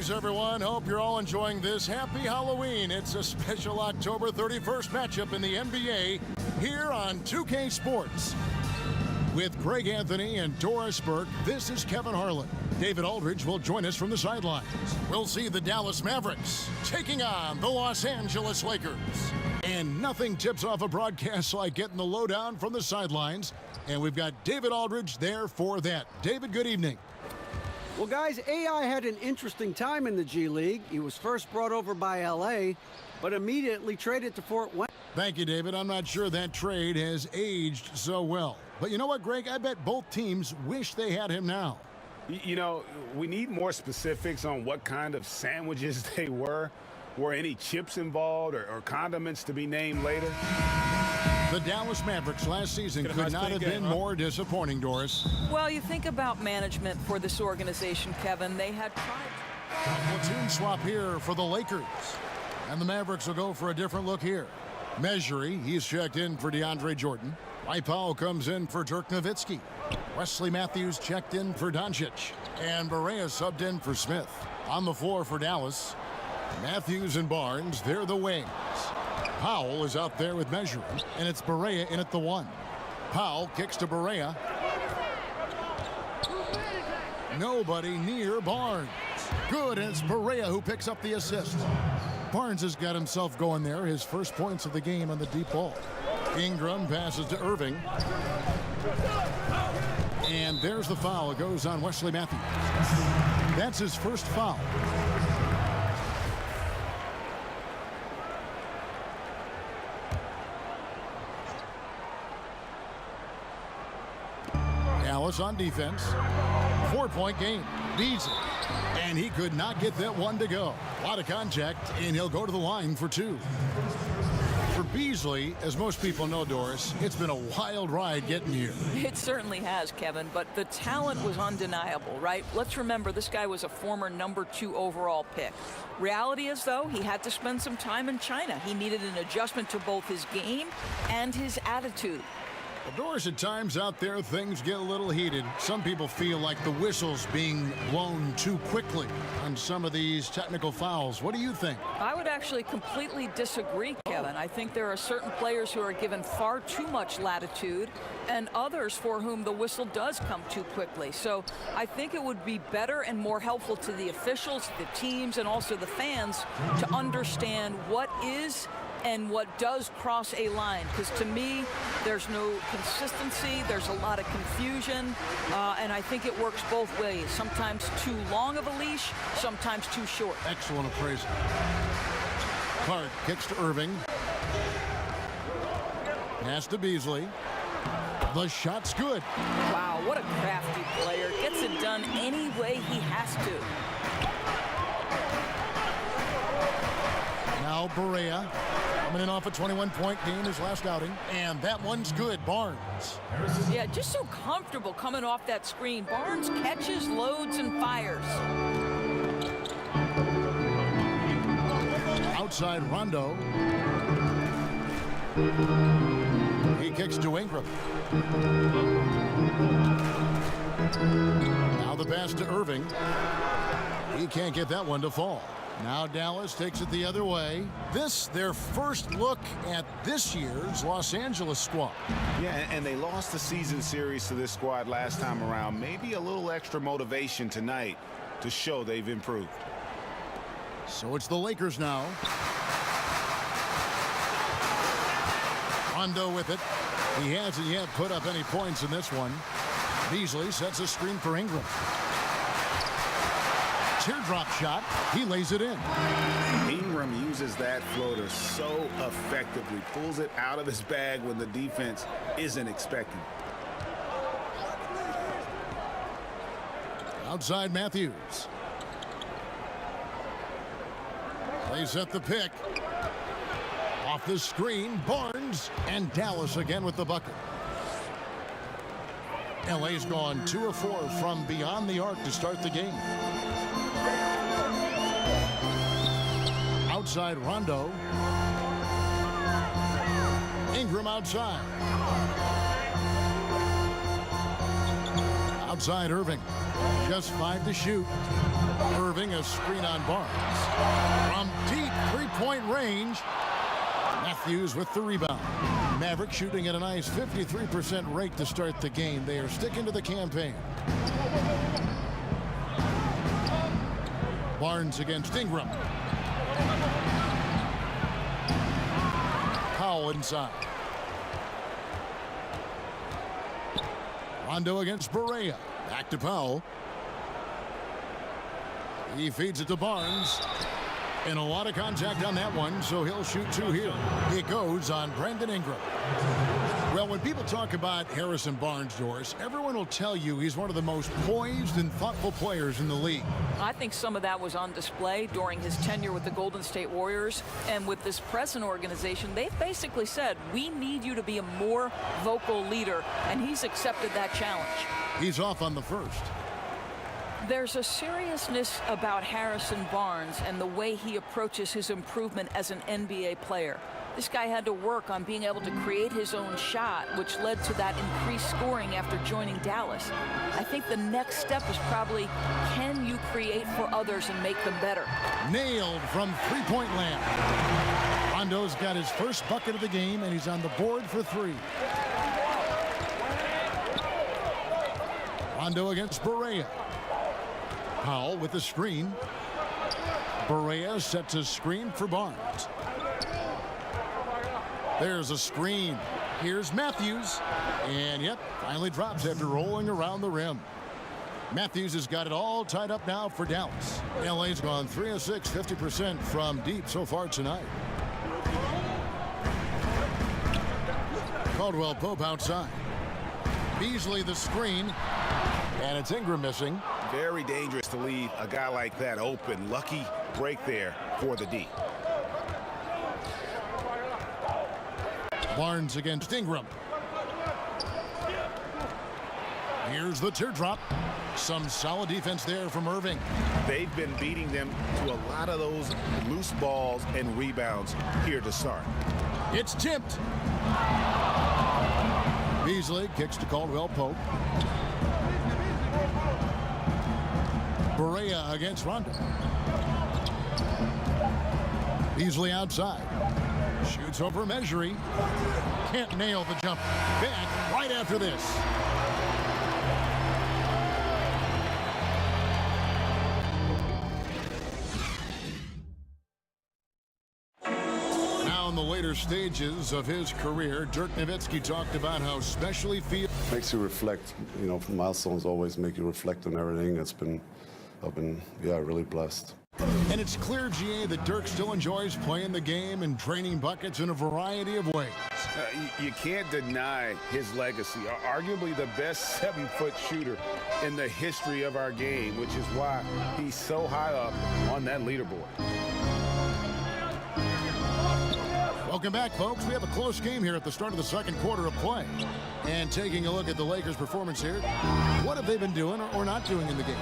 Greetings, everyone. Hope you're all enjoying this. Happy Halloween. It's a special October 31st matchup in the NBA here on 2K Sports. With Greg Anthony and Doris Burke, this is Kevin Harlan. David Aldridge will join us from the sidelines. We'll see the Dallas Mavericks taking on the Los Angeles Lakers. And nothing tips off a broadcast like getting the lowdown from the sidelines. And we've got David Aldridge there for that. David, good evening. Well, guys, AI had an interesting time in the G League. He was first brought over by L.A., but immediately traded to Fort Wayne. Thank you, David. I'm not sure that trade has aged so well. But you know what, Greg? I bet both teams wish they had him now. You know, we need more specifics on what kind of sandwiches they were. Were any chips involved or condiments to be named later? The Dallas Mavericks last season could not have been more disappointing, Doris. Well, you think about management for this organization, Kevin. They had tried. Platoon swap here for the Lakers. And the Mavericks will go for a different look here. Measury, he's checked in for DeAndre Jordan. Powell comes in for Dirk Nowitzki. Wesley Matthews checked in for Doncic. And Barea subbed in for Smith. On the floor for Dallas, Matthews and Barnes, they're the wings. Powell is out there with Measury, and it's Barea in at the one. Powell kicks to Barea. Nobody near Barnes. Good, and it's Barea who picks up the assist. Barnes has got himself going there, his first points of the game on the deep ball. Ingram passes to Irving. And there's the foul. It goes on Wesley Matthews. That's his first foul. Dallas on defense. 4-point game. Beasley. And he could not get that one to go. A lot of contact, and he'll go to the line for two. For Beasley, as most people know, Doris, it's been a wild ride getting here. It certainly has, Kevin, but the talent was undeniable, right? Let's remember this guy was a former #2 overall pick. Reality is, though, he had to spend some time in China. He needed an adjustment to both his game and his attitude. Well, Doris, at times out there, things get a little heated. Some people feel like the whistle's being blown too quickly on some of these technical fouls. What do you think? I would actually completely disagree, Kevin. I think there are certain players who are given far too much latitude and others for whom the whistle does come too quickly. So I think it would be better and more helpful to the officials, the teams, and also the fans to understand what is and what does cross a line, because to me there's no consistency, there's a lot of confusion, and I think it works both ways. Sometimes too long of a leash, sometimes too short. Excellent appraisal. Clark kicks to Irving. Pass to Beasley. The shot's good. Wow, what a crafty player. Gets it done any way he has to. Now Barea. Coming in off a 21-point game, his last outing. And that one's good. Barnes. Yeah, just so comfortable coming off that screen. Barnes catches, loads, and fires. Outside Rondo. He kicks to Ingram. Now the pass to Irving. He can't get that one to fall. Now Dallas takes it the other way. This, their first look at this year's Los Angeles squad. Yeah, and they lost the season series to this squad last time around. Maybe a little extra motivation tonight to show they've improved. So it's the Lakers now. Rondo with it. He hasn't yet put up any points in this one. Beasley sets a screen for Ingram. Teardrop shot. He lays it in. Ingram uses that floater so effectively. Pulls it out of his bag when the defense isn't expecting. Outside Matthews. They set the pick. Off the screen, Barnes, and Dallas again with the bucket. LA's gone 2 of 4 from beyond the arc to start the game. Outside Rondo. Ingram outside. Outside Irving. Just 5 to shoot. Irving, a screen on Barnes. From deep three-point range, Matthews with the rebound. Mavericks shooting at a nice 53% rate to start the game. They are sticking to the campaign. Barnes against Ingram. Powell inside. Rondo against Barea. Back to Powell. He feeds it to Barnes. And a lot of contact on that one, so he'll shoot two here. It goes on Brandon Ingram. Well, when people talk about Harrison Barnes, Doris, everyone will tell you he's one of the most poised and thoughtful players in the league. I think some of that was on display during his tenure with the Golden State Warriors. And with this present organization, they've basically said, we need you to be a more vocal leader. And he's accepted that challenge. He's off on the first. There's a seriousness about Harrison Barnes and the way he approaches his improvement as an NBA player. This guy had to work on being able to create his own shot, which led to that increased scoring after joining Dallas. I think the next step is probably, can you create for others and make them better? Nailed from three-point land. Rondo's got his first bucket of the game, and he's on the board for three. Rondo against Barea. Powell with the screen. Barea sets a screen for Barnes. There's a screen. Here's Matthews. And yep, finally drops after rolling around the rim. Matthews has got it all tied up now for Dallas. LA's gone 3 of 6, 50% from deep so far tonight. Caldwell Pope outside. Beasley the screen. And it's Ingram missing. Very dangerous to leave a guy like that open. Lucky break there for the D. Barnes against Ingram. Here's the teardrop. Some solid defense there from Irving. They've been beating them to a lot of those loose balls and rebounds here to start. It's tipped. Beasley kicks to Caldwell Pope. Barea against Rondo. Beasley outside. Shoots over Measury. Can't nail the jump. Back right after this. Now in the later stages of his career, Dirk Nowitzki talked about how special he feels. Makes you reflect. You know, milestones always make you reflect on everything. I've been really blessed. And it's clear, GA, that Dirk still enjoys playing the game and draining buckets in a variety of ways. You can't deny his legacy. Arguably the best 7-foot shooter in the history of our game, which is why he's so high up on that leaderboard. Welcome back, folks. We have a close game here at the start of the second quarter of play. And taking a look at the Lakers' performance here, what have they been doing or not doing in the game?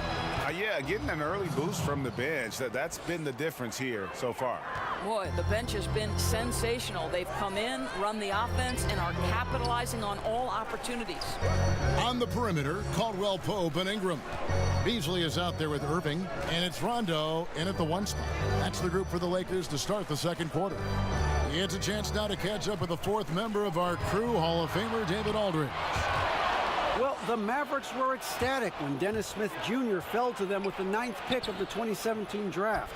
Yeah, getting an early boost from the bench. That's been the difference here so far. Boy, the bench has been sensational. They've come in, run the offense, and are capitalizing on all opportunities. On the perimeter, Caldwell Pope and Ingram. Beasley is out there with Irving, and it's Rondo in at the one spot. That's the group for the Lakers to start the second quarter. It's a chance now to catch up with the fourth member of our crew, Hall of Famer David Aldridge. Well, the Mavericks were ecstatic when Dennis Smith Jr. fell to them with the 9th pick of the 2017 draft.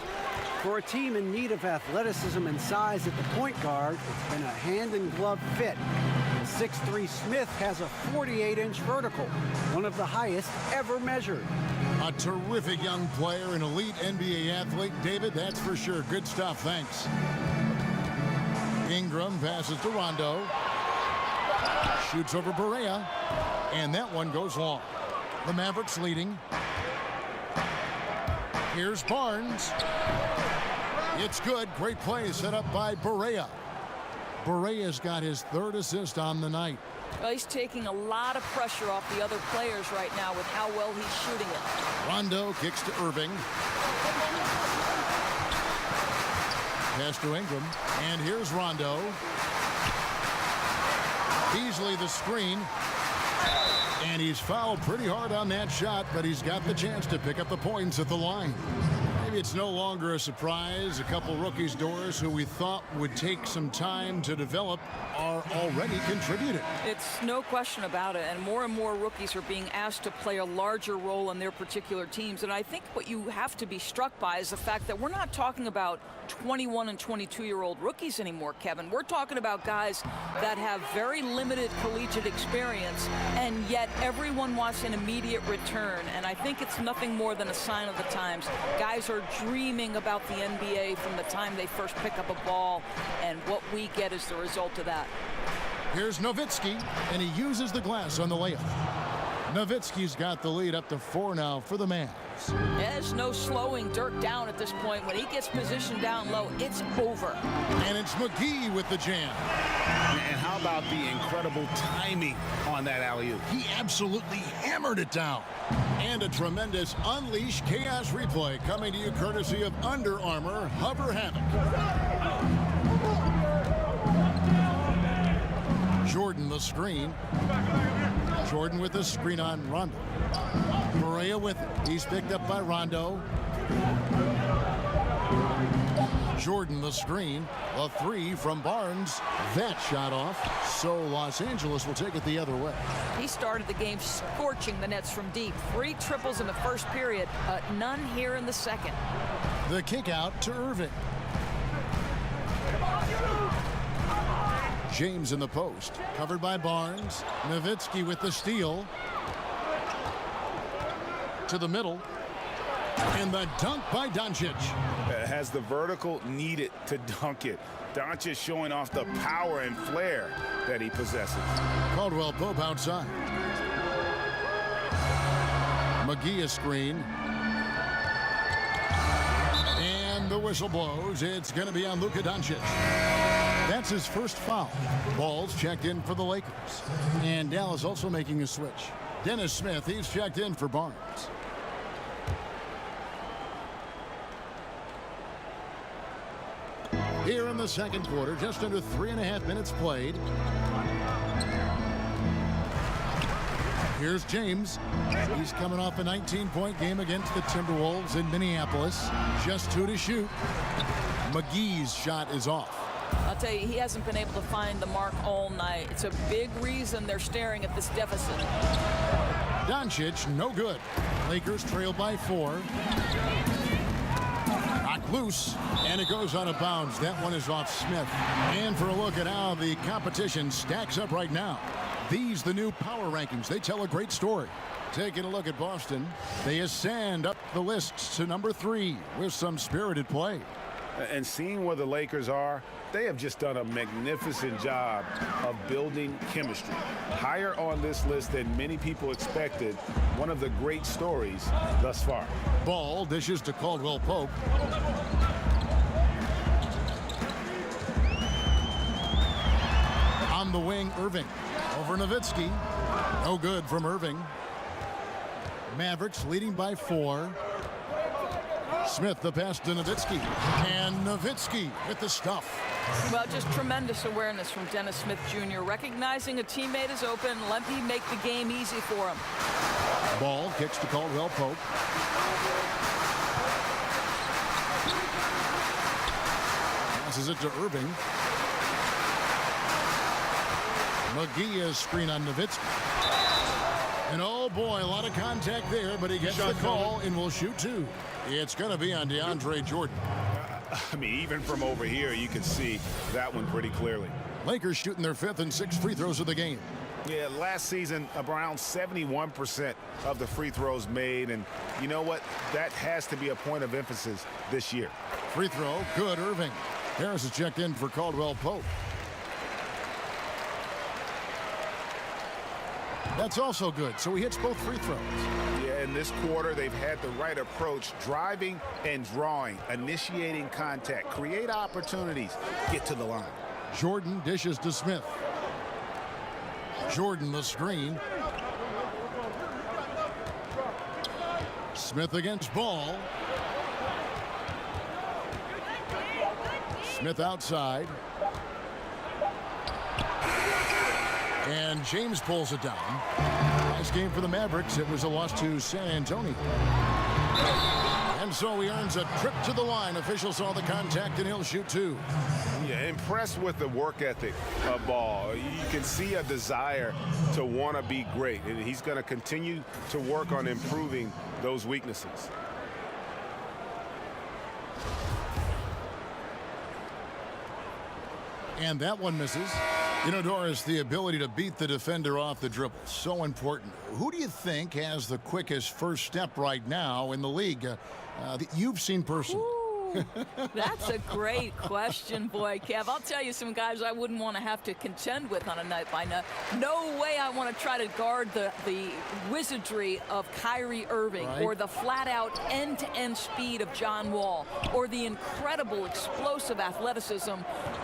For a team in need of athleticism and size at the point guard, it's been a hand-in-glove fit. The 6'3" Smith has a 48-inch vertical, one of the highest ever measured. A terrific young player, an elite NBA athlete. David, that's for sure. Good stuff. Thanks. Ingram passes to Rondo. Shoots over Barea. And that one goes long. The Mavericks leading. Here's Barnes. It's good. Great play set up by Barea. Barea's got his 3rd assist on the night. Well, he's taking a lot of pressure off the other players right now with how well he's shooting it. Rondo kicks to Irving. Pass to Ingram. And here's Rondo. Beasley the screen. And he's fouled pretty hard on that shot, but he's got the chance to pick up the points at the line. Maybe it's no longer a surprise. A couple rookies, Doris, who we thought would take some time to develop, are already contributing. It's no question about it, and more rookies are being asked to play a larger role in their particular teams. And I think what you have to be struck by is the fact that we're not talking about 21 and 22-year-old rookies anymore, Kevin. We're talking about guys that have very limited collegiate experience, and yet everyone wants an immediate return. And I think it's nothing more than a sign of the times. Guys are dreaming about the NBA from the time they first pick up a ball, and what we get is the result of that. Here's Nowitzki, and he uses the glass on the layup. Nowitzki's got the lead up to 4 now for the Mavs. There's no slowing Dirk down at this point. When he gets positioned down low, it's over. And it's McGee with the jam. And how about the incredible timing on that alley-oop? He absolutely hammered it down. And a tremendous Unleash Chaos replay coming to you courtesy of Under Armour Hover Havoc. Jordan the screen. Jordan with the screen on Rondo. Correa with it. He's picked up by Rondo. Jordan the screen. A 3 from Barnes. That shot off. So Los Angeles will take it the other way. He started the game scorching the Nets from deep. 3 triples in the first period, but none here in the second. The kick out to Irving. James in the post, covered by Barnes. Nowitzki with the steal. To the middle. And the dunk by Doncic. Has the vertical needed to dunk it. Doncic showing off the power and flair that he possesses. Caldwell Pope outside. McGee a screen. And the whistle blows. It's going to be on Luka Doncic. That's his first foul. Ball's checked in for the Lakers. And Dallas also making a switch. Dennis Smith, he's checked in for Barnes. Here in the second quarter, just under 3.5 minutes played. Here's James. He's coming off a 19-point game against the Timberwolves in Minneapolis. Just 2 to shoot. McGee's shot is off. I'll tell you, he hasn't been able to find the mark all night. It's a big reason they're staring at this deficit. Doncic, no good. Lakers trail by 4. Knocked loose, and it goes out of bounds. That one is off Smith. And for a look at how the competition stacks up right now. These, the new power rankings, they tell a great story. Taking a look at Boston, they ascend up the list to number 3 with some spirited play. And seeing where the Lakers are, they have just done a magnificent job of building chemistry. Higher on this list than many people expected. One of the great stories thus far. Ball dishes to Caldwell Pope. On the wing, Irving. Over Nowitzki. No good from Irving. Mavericks leading by 4. Smith the pass to Nowitzki. And Nowitzki with the stuff. Well, just tremendous awareness from Dennis Smith Jr. Recognizing a teammate is open, let me make the game easy for him. Ball kicks to Caldwell Pope. Passes it to Irving. McGee is screen on Nowitzki. And oh boy, a lot of contact there, but he gets the call and will shoot 2. It's going to be on DeAndre Jordan. I mean, even from over here, you can see that one pretty clearly. Lakers shooting their 5th and 6th free throws of the game. Yeah, last season, around 71% of the free throws made. And you know what? That has to be a point of emphasis this year. Free throw, good, Irving. Harris is checked in for Caldwell Pope. That's also good, so he hits both free throws. Yeah, in this quarter, they've had the right approach, driving and drawing, initiating contact, create opportunities, get to the line. Jordan dishes to Smith. Jordan the screen. Smith against Ball. Smith outside. And James pulls it down. Nice game for the Mavericks. It was a loss to San Antonio. And so he earns a trip to the line. Officials saw the contact, and he'll shoot two. Yeah, impressed with the work ethic of Ball. You can see a desire to want to be great, and he's going to continue to work on improving those weaknesses. And that one misses. You know, Doris, the ability to beat the defender off the dribble, so important. Who do you think has the quickest first step right now in the league that you've seen personally? Ooh, that's a great question, boy, Kev. I'll tell you some guys I wouldn't want to have to contend with on a night by night. No way I want to try to guard the wizardry of Kyrie Irving, right, or the flat-out end-to-end speed of John Wall, or the incredible explosive athleticism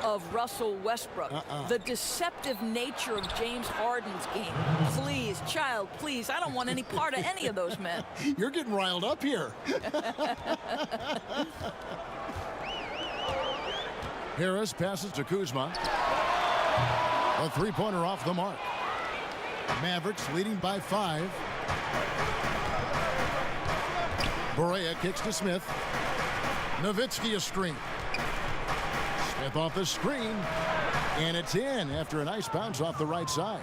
of Russell Westbrook. The deceptive nature of James Harden's game. Please, child, please, I don't want any part of any of those men. You're getting riled up here. Harris passes to Kuzma. A three-pointer off the mark. Mavericks leading by 5. Barea kicks to Smith. Nowitzki a screen. Smith off the screen. And it's in after a nice bounce off the right side.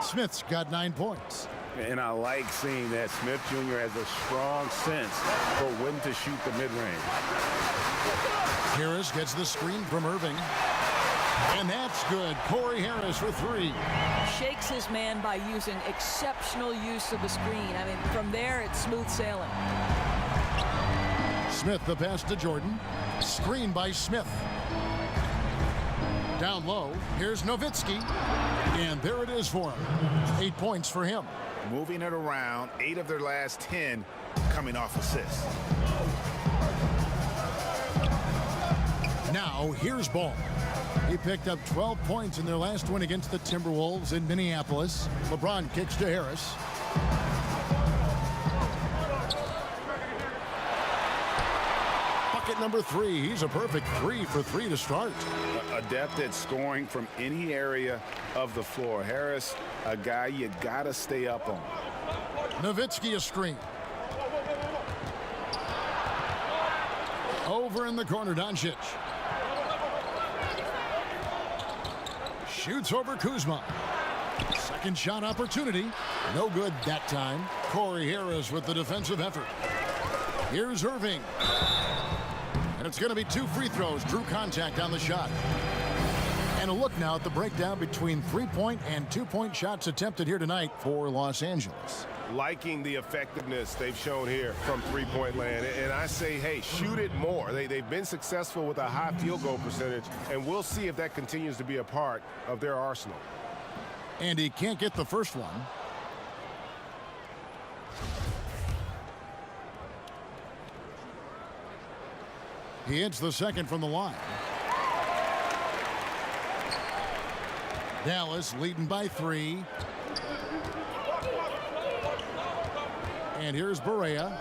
Smith's got 9 points. And I like seeing that Smith Jr. has a strong sense for when to shoot the mid-range. Harris gets the screen from Irving. And that's good. Corey Harris for 3. Shakes his man by using exceptional use of the screen. I mean, from there, it's smooth sailing. Smith the pass to Jordan. Screen by Smith. Down low. Here's Nowitzki. And there it is for him. 8 points for him. Moving it around, 8 of their last 10 coming off assists. Now, here's Ball. He picked up 12 points in their last win against the Timberwolves in Minneapolis. LeBron kicks to Harris. Bucket number 3. He's a perfect 3 for 3 to start. Adept at scoring from any area of the floor. Harris, a guy you got to stay up on. Nowitzki a screen. Over in the corner, Doncic. Shoots over Kuzma. Second shot opportunity. No good that time. Corey Harris with the defensive effort. Here's Irving. And it's going to be 2 free throws. Drew contact on the shot. And a look now at the breakdown between 3-point and 2-point shots attempted here tonight for Los Angeles. Liking the effectiveness they've shown here from three-point land. And I say, hey, shoot it more. They've been successful with a high field goal percentage, and we'll see if that continues to be a part of their arsenal. And he can't get the first one. He hits the second from the line. Dallas leading by 3. And here's Barea.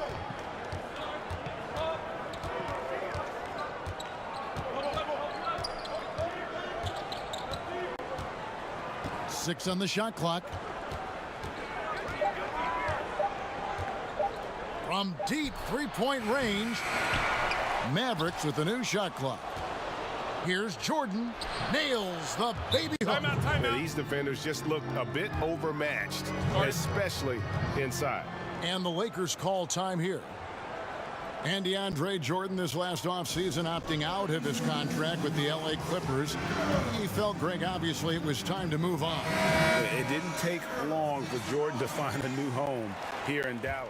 Six on the shot clock. From deep 3-point range, Mavericks with a new shot clock. Here's Jordan. Nails the baby hook. Timeout. These defenders just look a bit overmatched, especially inside. And the Lakers call time here. And DeAndre Jordan this last offseason opting out of his contract with the LA Clippers. He felt, Greg, obviously it was time to move on. It didn't take long for Jordan to find a new home here in Dallas.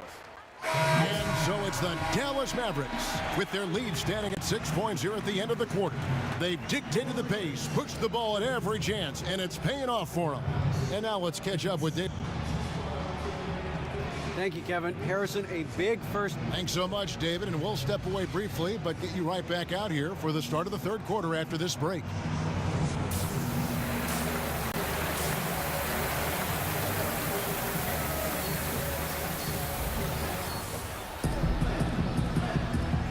And so it's the Dallas Mavericks with their lead standing at 6 points here at the end of the quarter. They've dictated the pace, pushed the ball at every chance, and it's paying off for them. And now let's catch up with Dave. Thank you, Kevin. Harrison, a big first. Thanks so much, David, and we'll step away briefly, but get you right back out here for the start of the third quarter after this break.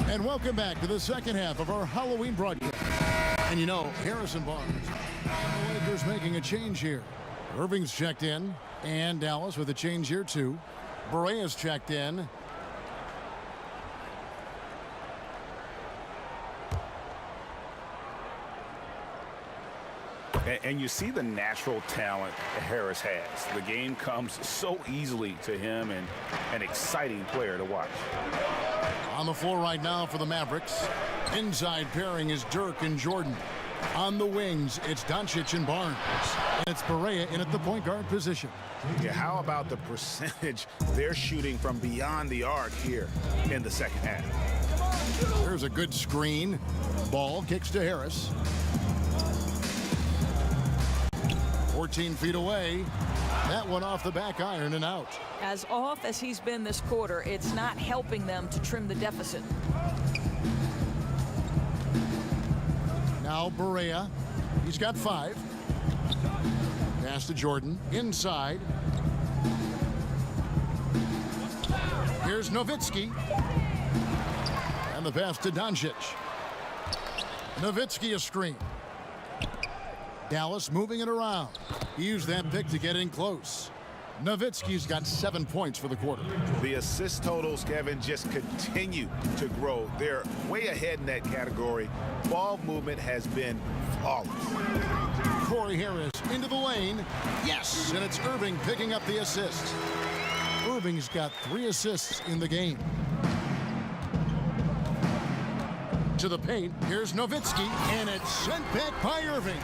And welcome back to the second half of our Halloween broadcast. And you know, Harrison Barnes and the Lakers making a change here. Irving's checked in, and Dallas with a change here too. Berea's checked in. And you see the natural talent Harris has. The game comes so easily to him, and an exciting player to watch. On the floor right now for the Mavericks. Inside pairing is Dirk and Jordan. On the wings, it's Doncic and Barnes. And it's Berea in at the point guard position. Yeah, how about the percentage they're shooting from beyond the arc here in the second half? There's a good screen. Ball kicks to Harris. 14 feet away. That one off the back iron and out. As off as he's been this quarter, it's not helping them to trim the deficit. Now Berea. He's got 5. Pass to Jordan. Inside. Here's Nowitzki. And the pass to Doncic. Nowitzki a screen. Dallas moving it around. He used that pick to get in close. Nowitzki's got 7 points for the quarter. The assist totals, Kevin, just continue to grow. They're way ahead in that category. Ball movement has been flawless. Corey Harris into the lane. Yes, and it's Irving picking up the assist. Irving's got 3 assists in the game. To the paint, here's Nowitzki, and it's sent back by Irving.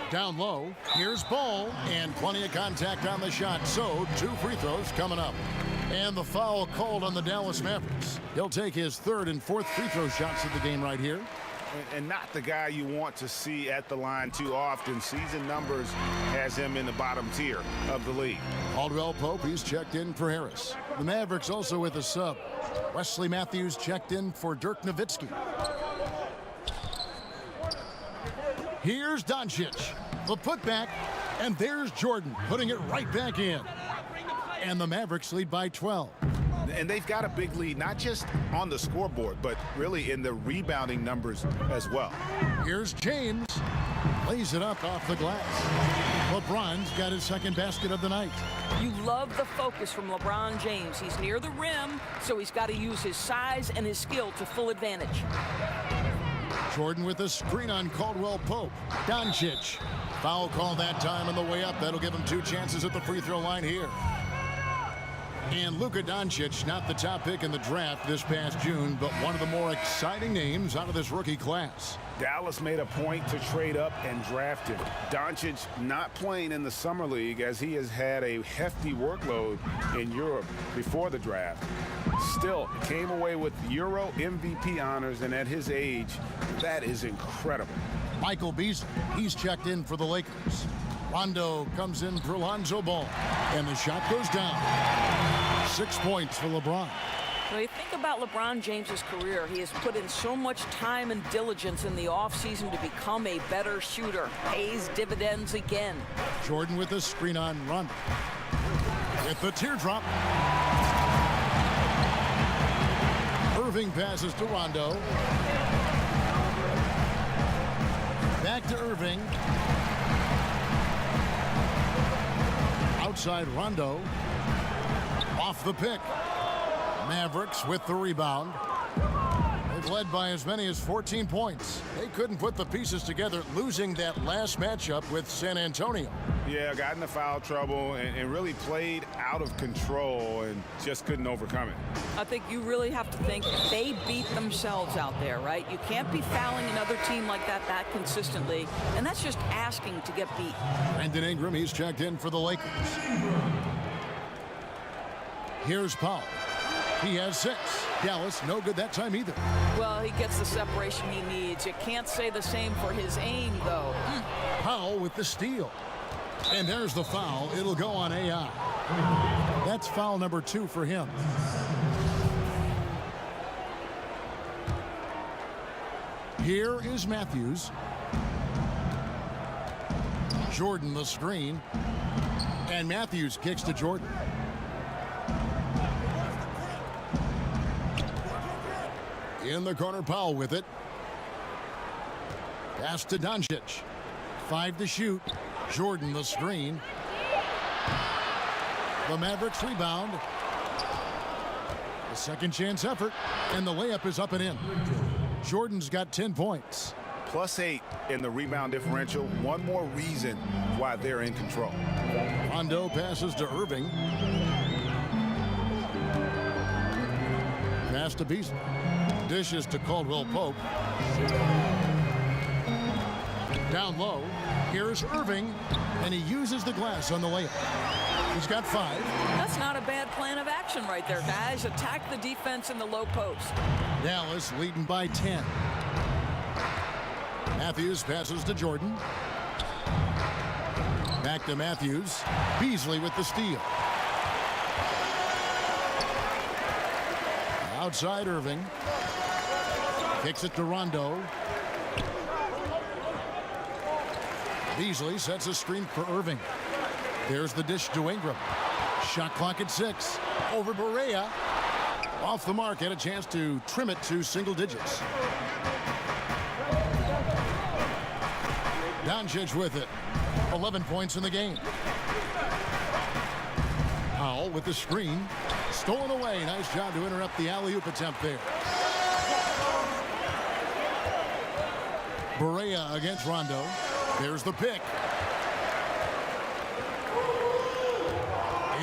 Down low, here's Ball, and plenty of contact on the shot, so 2 free throws coming up. And the foul called on the Dallas Mavericks. He'll take his 3rd and 4th free throw shots of the game right here. And not the guy you want to see at the line too often. Season numbers has him in the bottom tier of the league. Caldwell Pope, he's checked in for Harris. The Mavericks also with a sub. Wesley Matthews checked in for Dirk Nowitzki. Here's Doncic. The putback, and there's Jordan putting it right back in. And the Mavericks lead by 12. And they've got a big lead, not just on the scoreboard, but really in the rebounding numbers as well. Here's James. Lays it up off the glass. LeBron's got his 2nd basket of the night. You love the focus from LeBron James. He's near the rim, so he's got to use his size and his skill to full advantage. Jordan with a screen on Caldwell Pope. Doncic. Foul call that time on the way up. That'll give him 2 chances at the free throw line here. And Luka Doncic, not the top pick in the draft this past June, but one of the more exciting names out of this rookie class. Dallas made a point to trade up and draft him. Doncic not playing in the summer league as he has had a hefty workload in Europe before the draft. Still came away with Euro MVP honors, and at his age, that is incredible. Michael Beasley, he's checked in for the Lakers. Rondo comes in for Lonzo Ball, and the shot goes down. 6 points for LeBron. When you think about LeBron James's career, he has put in so much time and diligence in the offseason to become a better shooter. Pays dividends again. Jordan with a screen on Rondo. With the teardrop. Irving passes to Rondo. Back to Irving. Outside Rondo. Off the pick. Mavericks with the rebound. They've led by as many as 14 points. They couldn't put the pieces together, losing that last matchup with San Antonio. Yeah, got into foul trouble and really played out of control and just couldn't overcome it. I think you really have to think they beat themselves out there, right? You can't be fouling another team like that consistently, and that's just asking to get beat. Brandon Ingram, he's checked in for the Lakers. Here's Powell. He has 6. Dallas, no good that time either. Well, he gets the separation he needs. You can't say the same for his aim, though. Powell with the steal. And there's the foul. It'll go on AI. That's foul number 2 for him. Here is Matthews. Jordan the screen. And Matthews kicks to Jordan. In the corner, Powell with it. Pass to Doncic. 5 to shoot. Jordan the screen. The Mavericks rebound. A second chance effort, and the layup is up and in. Jordan's got 10 points. +8 in the rebound differential. One more reason why they're in control. Rondo passes to Irving. Pass to Beasley. Dishes to Caldwell Pope. Down low. Here's Irving, and he uses the glass on the layup. He's got 5. That's not a bad plan of action right there, guys. Attack the defense in the low post. Dallas leading by 10. Matthews passes to Jordan. Back to Matthews. Beasley with the steal. Outside Irving. Kicks it to Rondo. Beasley sets a screen for Irving. There's the dish to Ingram. Shot clock at 6. Over Barea. Off the mark, had a chance to trim it to single digits. Doncic with it. 11 points in the game. Powell with the screen. Stolen away. Nice job to interrupt the alley-oop attempt there. Barea against Rondo. There's the pick.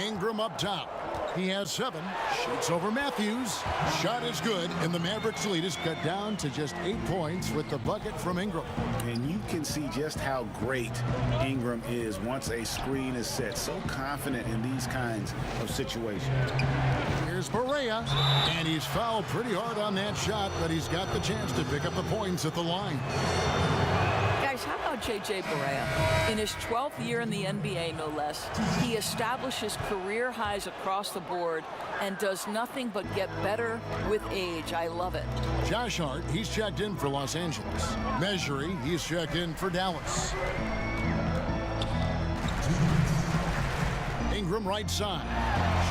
Ingram up top. He has 7. Shoots over Matthews. Shot is good, and the Mavericks lead is cut down to just 8 points with the bucket from Ingram. And you can see just how great Ingram is once a screen is set. So confident in these kinds of situations. Here's Barea, and he's fouled pretty hard on that shot, but he's got the chance to pick up the points at the line. Guys, how about J.J. Barea? In his 12th year in the NBA, no less, he establishes career highs across the board and does nothing but get better with age. I love it. Josh Hart, he's checked in for Los Angeles. Measury, he's checked in for Dallas. Ingram right side.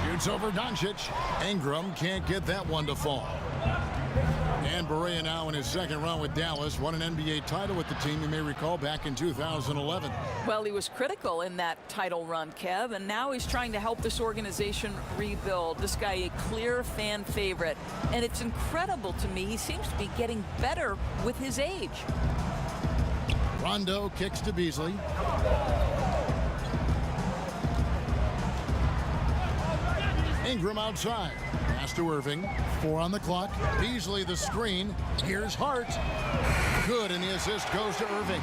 Shoots over Doncic. Ingram can't get that one to fall. And Barea now in his second run with Dallas won an NBA title with the team, you may recall, back in 2011. Well, he was critical in that title run, Kev, and now he's trying to help this organization rebuild. This guy, a clear fan favorite, and it's incredible to me. He seems to be getting better with his age. Rondo kicks to Beasley. Ingram outside. Pass to Irving. 4 on the clock. Beasley the screen. Here's Hart. Good, and the assist goes to Irving.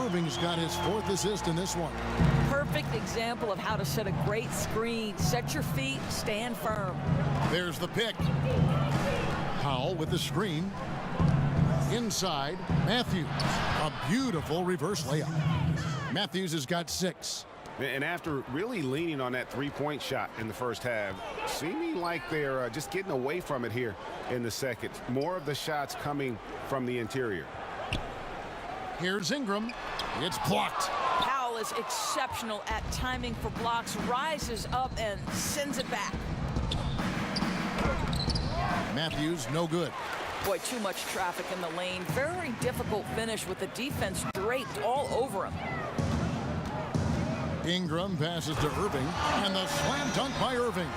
Irving's got his 4th assist in this one. Perfect example of how to set a great screen. Set your feet, stand firm. There's the pick. Powell with the screen. Inside, Matthews. A beautiful reverse layup. Matthews has got 6. And after really leaning on that three-point shot in the first half, seeming like they're just getting away from it here in the second. More of the shots coming from the interior. Here's Ingram. It's blocked. Powell is exceptional at timing for blocks, rises up and sends it back. Matthews, no good. Boy, too much traffic in the lane. Very difficult finish with the defense draped all over him. Ingram passes to Irving, and the slam dunk by Irving.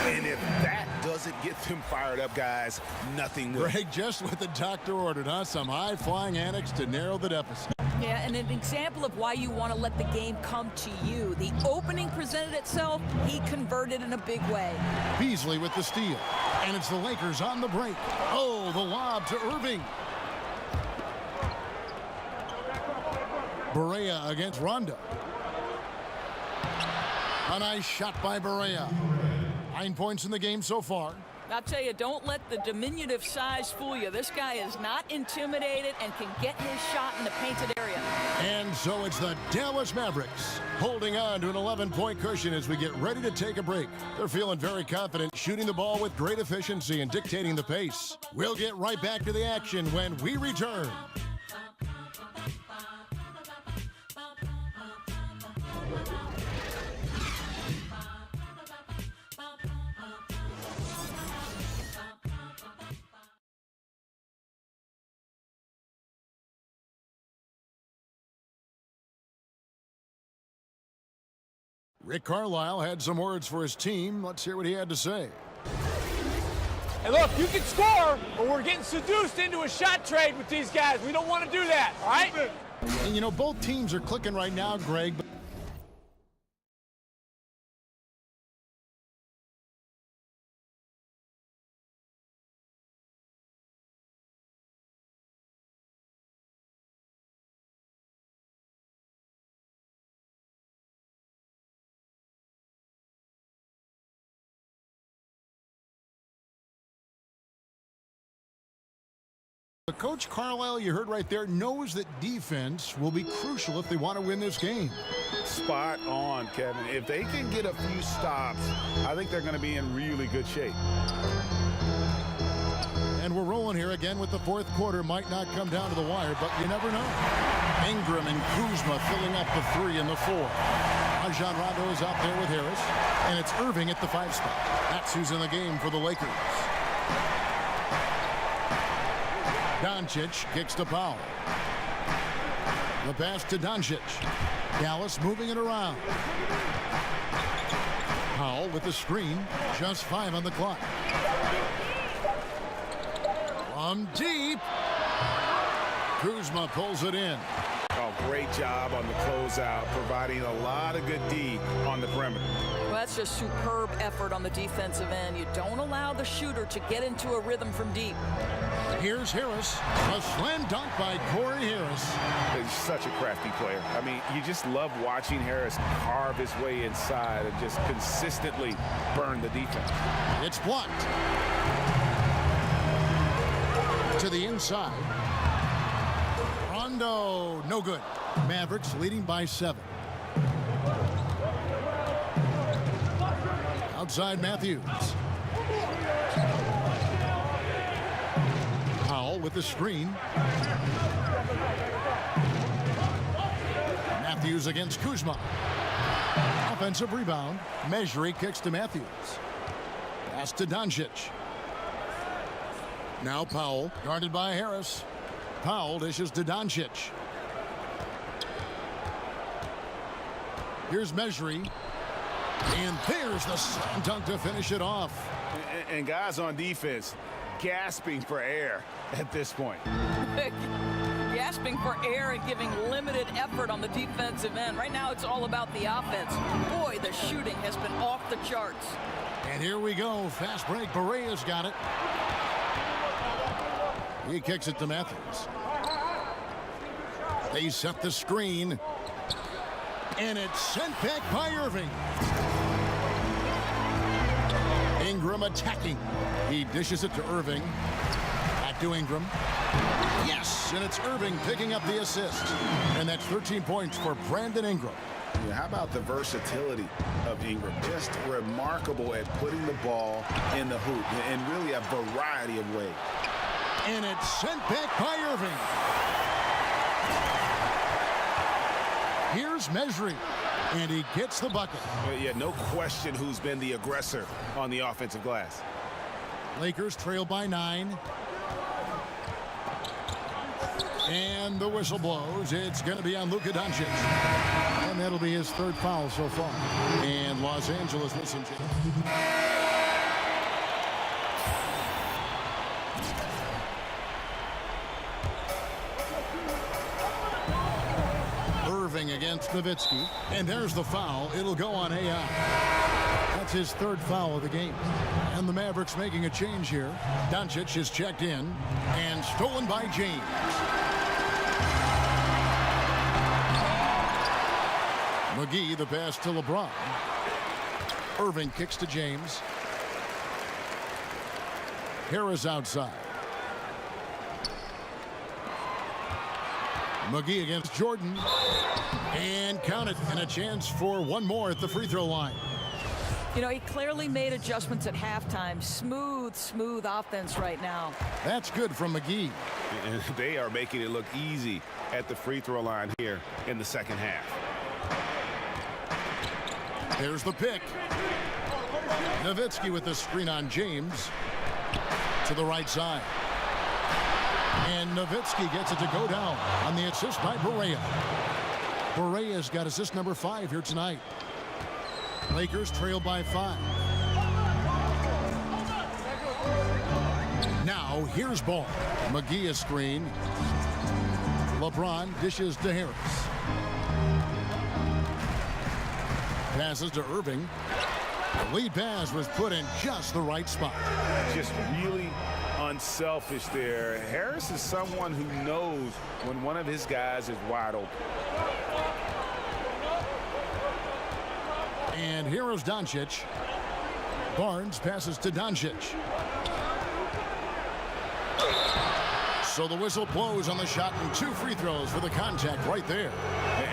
And if that doesn't get them fired up, guys, nothing will. Greg, just what the doctor ordered, huh? Some high-flying antics to narrow the deficit. Yeah, and an example of why you want to let the game come to you. The opening presented itself, he converted in a big way. Beasley with the steal, and it's the Lakers on the break. Oh, the lob to Irving. Barea against Rondo. A nice shot by Barea. 9 points in the game so far. I'll tell you, don't let the diminutive size fool you. This guy is not intimidated and can get his shot in the painted area. And so it's the Dallas Mavericks holding on to an 11-point cushion as we get ready to take a break. They're feeling very confident, shooting the ball with great efficiency and dictating the pace. We'll get right back to the action when we return. Rick Carlisle had some words for his team. Let's hear what he had to say. Hey, look, you can score, but we're getting seduced into a shot trade with these guys. We don't want to do that, all right? And, you know, both teams are clicking right now, Greg. Coach Carlisle, you heard right there, knows that defense will be crucial if they want to win this game. Spot on, Kevin. If they can get a few stops, I think they're going to be in really good shape. And we're rolling here again with the fourth quarter. Might not come down to the wire, but you never know. Ingram and Kuzma filling up the 3 and the 4. Rajon Rondo is out there with Harris, and it's Irving at the 5 spot. That's who's in the game for the Lakers. Doncic kicks to Powell. The pass to Doncic. Dallas moving it around. Powell with the screen. Just 5 on the clock. From deep. Kuzma pulls it in. Oh, great job on the closeout, providing a lot of good D on the perimeter. Well, that's just superb effort on the defensive end. You don't allow the shooter to get into a rhythm from deep. Here's Harris. A slam dunk by Corey Harris. He's such a crafty player. I mean, you just love watching Harris carve his way inside and just consistently burn the defense. It's blocked. To the inside. Rondo, no good. Mavericks leading by 7. Outside Matthews. Powell with the screen. Matthews against Kuzma. Offensive rebound. Mejri kicks to Matthews. Pass to Doncic. Now Powell, guarded by Harris. Powell dishes to Doncic. Here's Mejri. And there's the slam dunk to finish it off. And guys on defense gasping for air at this point. Gasping for air and giving limited effort on the defensive end. Right now it's all about the offense. Boy, the shooting has been off the charts. And here we go. Fast break. Barea's got it. He kicks it to Matthews. They set the screen. And it's sent back by Irving. Ingram attacking. He dishes it to Irving. Back to Ingram. Yes, and it's Irving picking up the assist. And that's 13 points for Brandon Ingram. Yeah, how about the versatility of Ingram? Just remarkable at putting the ball in the hoop in really a variety of ways. And it's sent back by Irving. Here's Mejri. And he gets the bucket. Yeah, no question who's been the aggressor on the offensive glass. Lakers trail by 9. And the whistle blows. It's going to be on Luka Doncic. And that'll be his 3rd foul so far. And Los Angeles, listen to Irving against Nowitzki. And there's the foul. It'll go on AI. That's his 3rd foul of the game. And the Mavericks making a change here. Doncic is checked in and stolen by James. McGee, the pass to LeBron. Irving kicks to James. Harris outside. McGee against Jordan. And count it. And a chance for one more at the free throw line. You know, he clearly made adjustments at halftime. Smooth offense right now. That's good from McGee. And they are making it look easy at the free throw line here in the second half. There's the pick. Nowitzki with the screen on James. To the right side. And Nowitzki gets it to go down on the assist by Barea. Barea's got assist number 5 here tonight. Lakers trail by 5. Now here's ball. McGee a screen. LeBron dishes to Harris. Passes to Irving. The lead pass was put in just the right spot. Just really unselfish there. Harris is someone who knows when one of his guys is wide open. And here is Doncic. Barnes passes to Doncic. So the whistle blows on the shot and 2 free throws for the contact right there.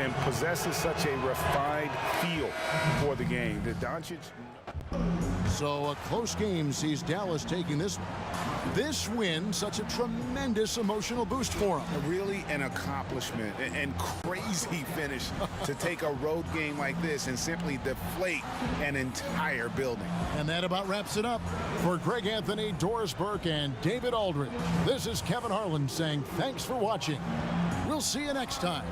And possesses such a refined feel for the game that Doncic. So a close game sees Dallas taking this win, such a tremendous emotional boost for them. Really an accomplishment and crazy finish to take a road game like this and simply deflate an entire building. And that about wraps it up. For Greg Anthony, Doris Burke, and David Aldridge, this is Kevin Harlan saying thanks for watching. We'll see you next time.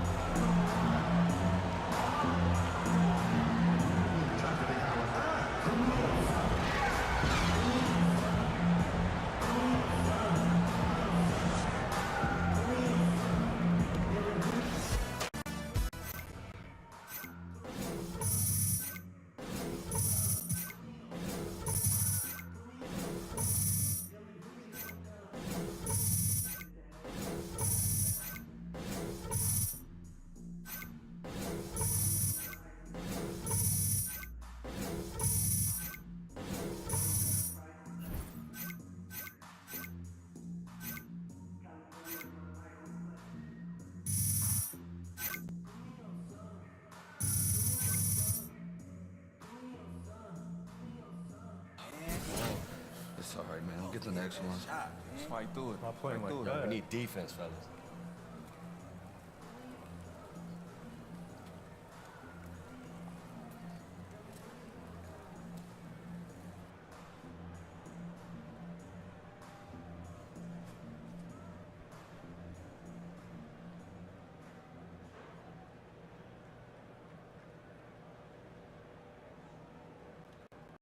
It's all right, man. We'll get the next one. Fight through it. We need defense, fellas.